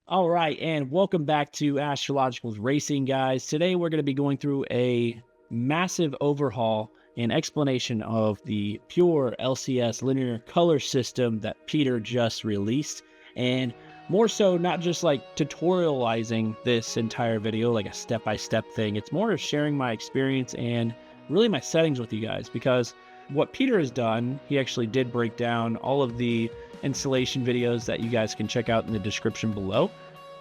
All right, and welcome back to Astrological's Racing, guys. Today we're going to be going through a massive overhaul and explanation of the Pure LCS linear color system that Peter just released. And more so, not just like tutorializing this entire video, like a step-by-step thing. It's more of sharing my experience and really my settings with you guys, because what Peter has done, he actually did break down all of the installation videos that you guys can check out in the description below.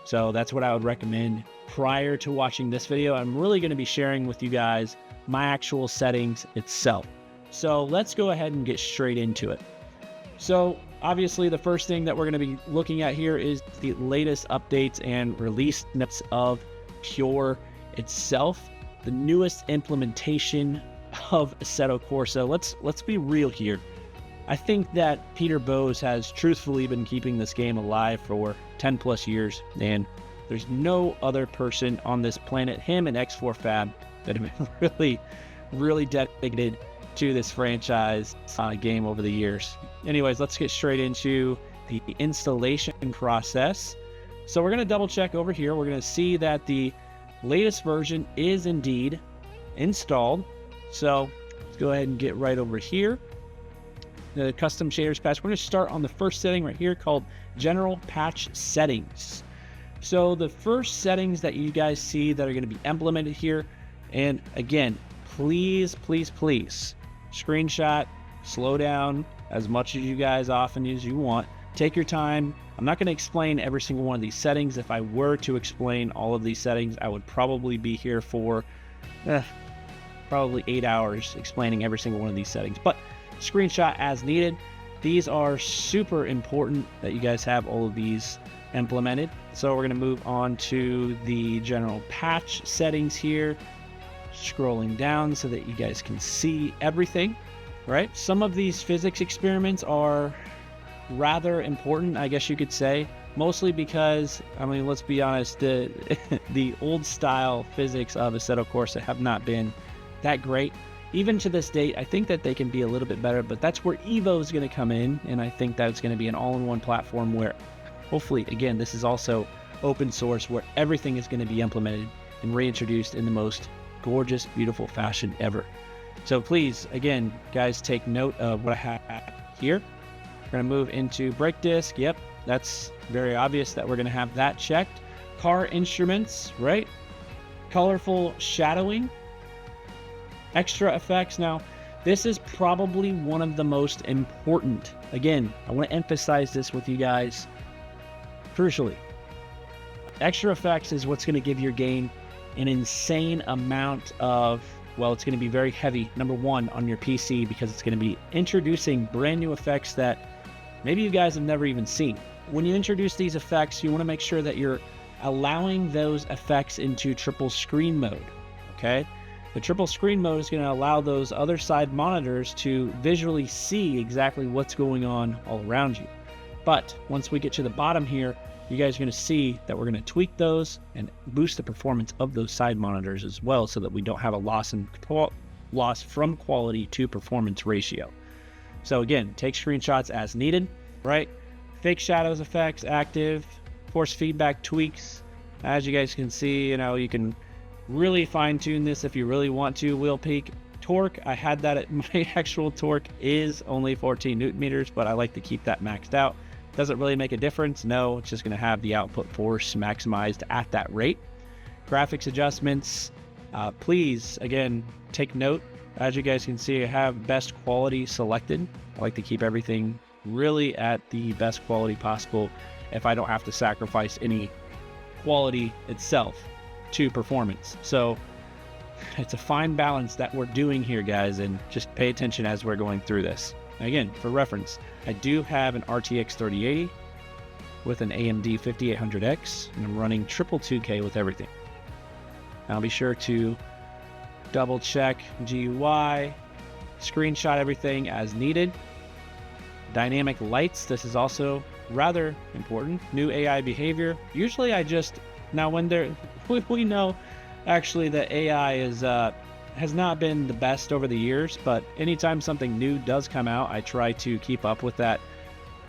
So that's what I would recommend prior to watching this video. I'm really going to be sharing with you guys my actual settings itself. So let's go ahead and get straight into it. So obviously the first thing that we're going to be looking at here is the latest updates and release notes of Pure itself, the newest implementation of Assetto Corsa. Let's be real here. I think that Peter Bose has truthfully been keeping this game alive for 10 plus years, and there's no other person on this planet, him and X4 Fab, that have been really dedicated to this franchise game over the years. Anyways, let's get straight into the installation process. So we're going to double check over here. We're going to see that the latest version is indeed installed. So let's go ahead and get right over here. The custom shaders patch. We're going to start on the first setting right here called General Patch Settings. So the first settings that you guys see that are going to be implemented here, and again, please screenshot, slow down as much as you guys often as you want. Take your time. I'm not going to explain every single one of these settings. If I were to explain all of these settings, I would probably be here for probably 8 hours explaining every single one of these settings. But screenshot as needed. These are super important that you guys have all of these implemented. So we're going to move on to the general patch settings here, scrolling down so that you guys can see everything, right? Some of these physics experiments are rather important, I guess you could say, mostly because, I mean, let's be honest, the old style physics of Assetto Corsa have not been that great. Even to this date, I think that they can be a little bit better, but that's where Evo is going to come in, and I think that it's going to be an all-in-one platform where, hopefully, again, this is also open source, where everything is going to be implemented and reintroduced in the most gorgeous, beautiful fashion ever. So please, again, guys, take note of what I have here. We're going to move into brake disc. Yep, that's very obvious that we're going to have that checked. Car instruments, right? Colorful shadowing. Extra effects. Now, this is probably one of the most important. Again, I want to emphasize this with you guys. Crucially, extra effects is what's going to give your game an insane amount of, well, it's going to be very heavy, number one, on your PC, because it's going to be introducing brand new effects that maybe you guys have never even seen. When you introduce these effects, you want to make sure that you're allowing those effects into triple screen mode, okay? The triple screen mode is going to allow those other side monitors to visually see exactly what's going on all around you. But once we get to the bottom here, you guys are going to see that we're going to tweak those and boost the performance of those side monitors as well, so that we don't have a loss from quality to performance ratio. So again, take screenshots as needed, right? Fake shadows effects active, force feedback tweaks. As you guys can see, you can really fine-tune this if you really want to. Wheel peak torque, I had that at my actual torque is only 14 newton meters, but I like to keep that maxed out. Doesn't really make a difference. No, it's just going to have the output force maximized at that rate. Graphics adjustments, please, again, take note. As you guys can see, I have best quality selected. I like to keep everything really at the best quality possible if I don't have to sacrifice any quality itself to performance. So it's a fine balance that we're doing here, guys, and just pay attention as we're going through this. Again, for reference, I do have an RTX 3080 with an AMD 5800X, and I'm running triple 2K with everything. I'll be sure to double check GUI, screenshot everything as needed. Dynamic lights, this is also rather important. New AI behavior. Usually now when we know actually that AI has not been the best over the years, but anytime something new does come out, I try to keep up with that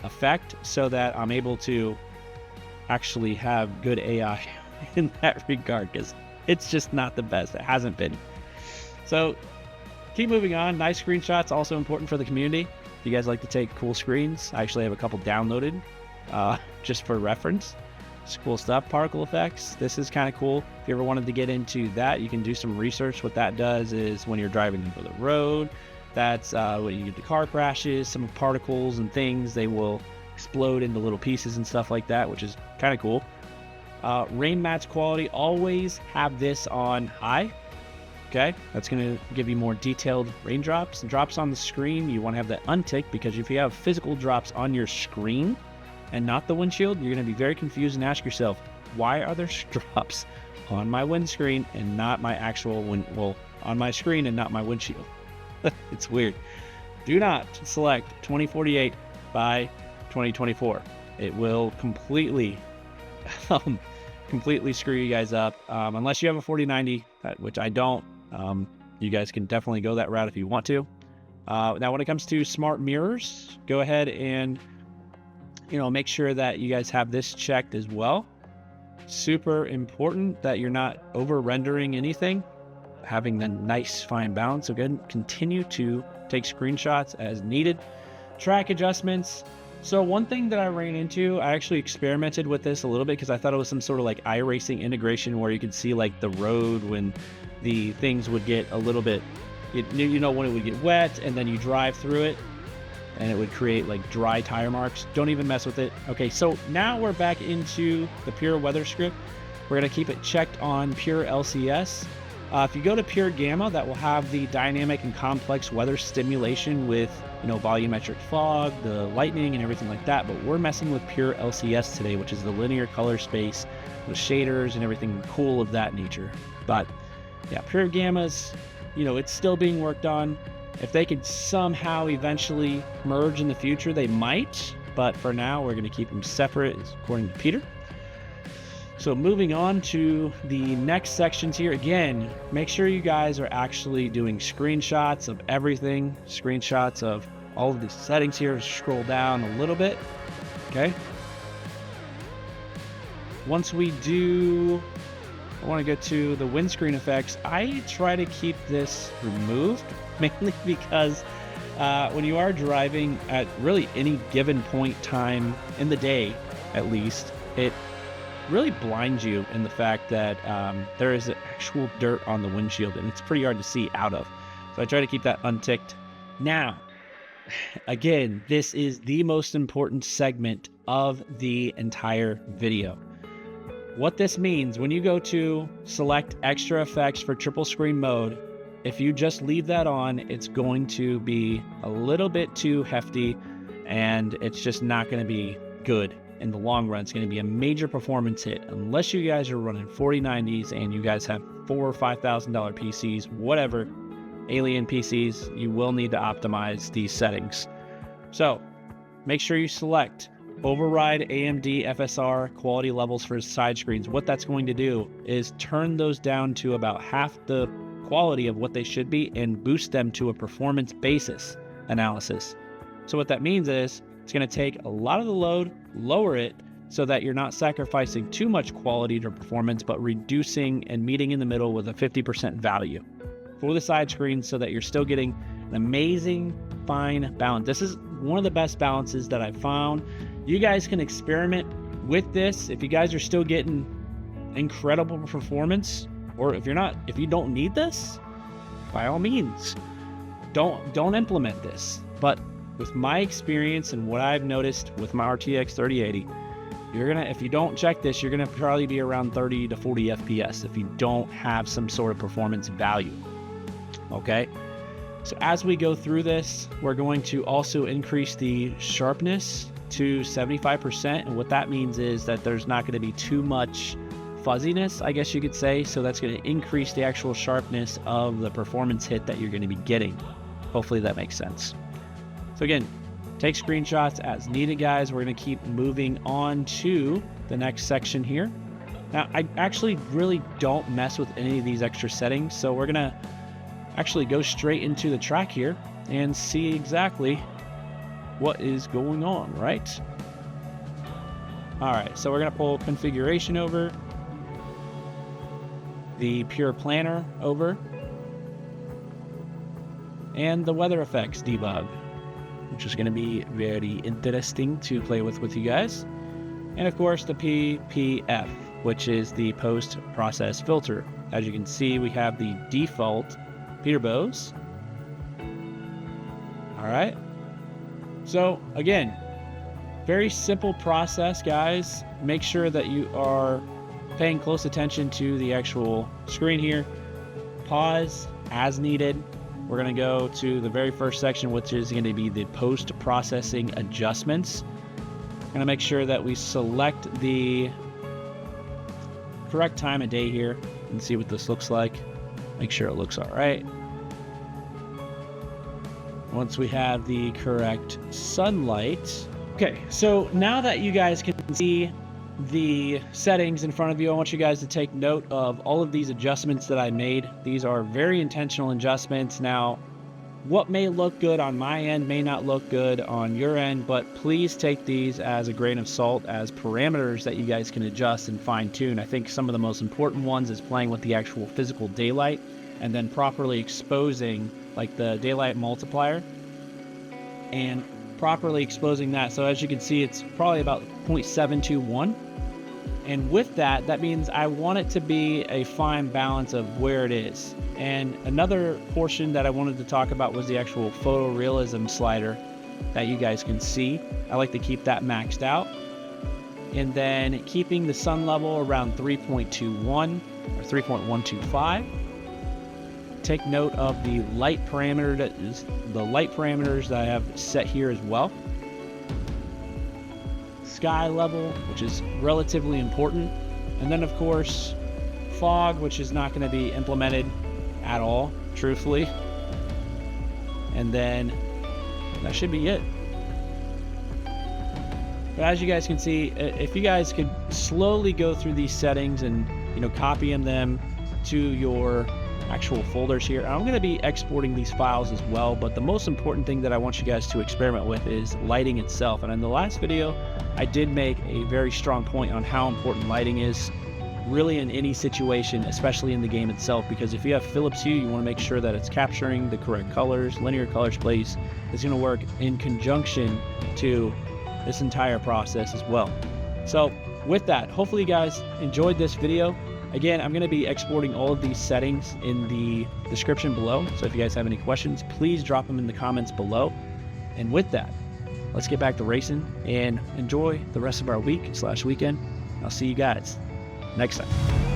effect so that I'm able to actually have good AI in that regard, because it's just not the best. It hasn't been. So keep moving on. Nice screenshots, also important for the community. If you guys like to take cool screens, I actually have a couple downloaded just for reference. It's cool stuff. Particle effects, this is kind of cool. If you ever wanted to get into that, you can do some research. What that does is when you're driving over the road, that's when you get the car crashes, some particles and things, they will explode into little pieces and stuff like that, which is kind of cool. Rain match quality, always have this on high. Okay, that's going to give you more detailed raindrops. And drops on the screen, you want to have that unticked, because if you have physical drops on your screen and not the windshield, you're going to be very confused and ask yourself, why are there drops on my windscreen and not my actual on my screen and not my windshield? It's weird. Do not select 2048 by 2024. It will completely completely screw you guys up, unless you have a 4090, which I don't. You guys can definitely go that route if you want to. Now when it comes to smart mirrors, go ahead and make sure that you guys have this checked as well. Super important that you're not over rendering anything, having the nice fine balance. So again, continue to take screenshots as needed. Track adjustments. So one thing that I ran into, I actually experimented with this a little bit because I thought it was some sort of like iRacing integration where you could see like the road when the things would get a little bit, when it would get wet, and then you drive through it and it would create like dry tire marks. Don't even mess with it. Okay, so now we're back into the Pure weather script. We're gonna keep it checked on Pure LCS. If you go to Pure Gamma, that will have the dynamic and complex weather stimulation with volumetric fog, the lightning, and everything like that. But we're messing with Pure LCS today, which is the linear color space with shaders and everything cool of that nature. But yeah, Pure Gamma's, it's still being worked on. If they could somehow eventually merge in the future, they might. But for now, we're going to keep them separate, according to Peter. So moving on to the next sections here. Again, make sure you guys are actually doing screenshots of everything, screenshots of all of these settings here. Scroll down a little bit. Okay. Once we do, I want to go to the windscreen effects. I try to keep this removed, mainly because when you are driving at really any given point time in the day, at least, it really blinds you in the fact that there is actual dirt on the windshield and it's pretty hard to see out of. So I try to keep that unticked. Now, again, this is the most important segment of the entire video. What this means, when you go to select extra effects for triple screen mode, if you just leave that on, it's going to be a little bit too hefty and it's just not going to be good. In the long run, it's going to be a major performance hit. Unless you guys are running 4090s and you guys have $4,000 or $5,000 PCs, whatever, alien PCs, you will need to optimize these settings. So make sure you select override AMD FSR quality levels for side screens. What that's going to do is turn those down to about half the quality of what they should be and boost them to a performance basis analysis. So what that means is it's going to take a lot of the load, lower it so that you're not sacrificing too much quality to performance, but reducing and meeting in the middle with a 50% value for the side screens so that you're still getting an amazing fine balance. This is one of the best balances that I've found. You guys can experiment with this. If you guys are still getting incredible performance, or if you don't need this, by all means, don't implement this. But with my experience and what I've noticed with my RTX 3080, if you don't check this, you're gonna probably be around 30 to 40 FPS if you don't have some sort of performance value. Okay, so as we go through this, we're going to also increase the sharpness to 75%, and what that means is that there's not going to be too much fuzziness, I guess you could say. So that's going to increase the actual sharpness of the performance hit that you're going to be getting. Hopefully that makes sense. So again, take screenshots as needed, guys. We're going to keep moving on to the next section here. Now, I actually really don't mess with any of these extra settings, so we're going to actually go straight into the track here and see exactly what is going on, right? All right, so we're gonna pull configuration over, the Pure Planner over, and the weather effects debug, which is gonna be very interesting to play with you guys. And of course the PPF, which is the post-process filter. As you can see, we have the default Peter bows. All right, so again, very simple process, guys. Make sure that you are paying close attention to the actual screen here. Pause as needed. We're gonna go to the very first section, which is gonna be the post-processing adjustments. Gonna make sure that we select the correct time of day here and see what this looks like. Make sure it looks all right. Once we have the correct sunlight. Okay, so now that you guys can see the settings in front of you, I want you guys to take note of all of these adjustments that I made. These are very intentional adjustments. Now, what may look good on my end may not look good on your end, but please take these as a grain of salt, as parameters that you guys can adjust and fine tune. I think some of the most important ones is playing with the actual physical daylight and then properly exposing like the daylight multiplier and properly exposing that. So as you can see, it's probably about 0.721. And with that, that means I want it to be a fine balance of where it is. And another portion that I wanted to talk about was the actual photorealism slider that you guys can see. I like to keep that maxed out. And then keeping the sun level around 3.21 or 3.125. Take note of the light parameters that I have set here as well. Sky level, which is relatively important, and then of course fog, which is not going to be implemented at all, truthfully. And then that should be it. But as you guys can see, if you guys could slowly go through these settings and copying them to your actual folders here. I'm going to be exporting these files as well, but the most important thing that I want you guys to experiment with is lighting itself. And in the last video, I did make a very strong point on how important lighting is really in any situation, especially in the game itself, because if you have Philips Hue, you want to make sure that it's capturing the correct colors. Linear color space is going to work in conjunction to this entire process as well. So with that, hopefully you guys enjoyed this video. Again, I'm going to be exporting all of these settings in the description below. So if you guys have any questions, please drop them in the comments below. And with that, let's get back to racing and enjoy the rest of our week/weekend. I'll see you guys next time.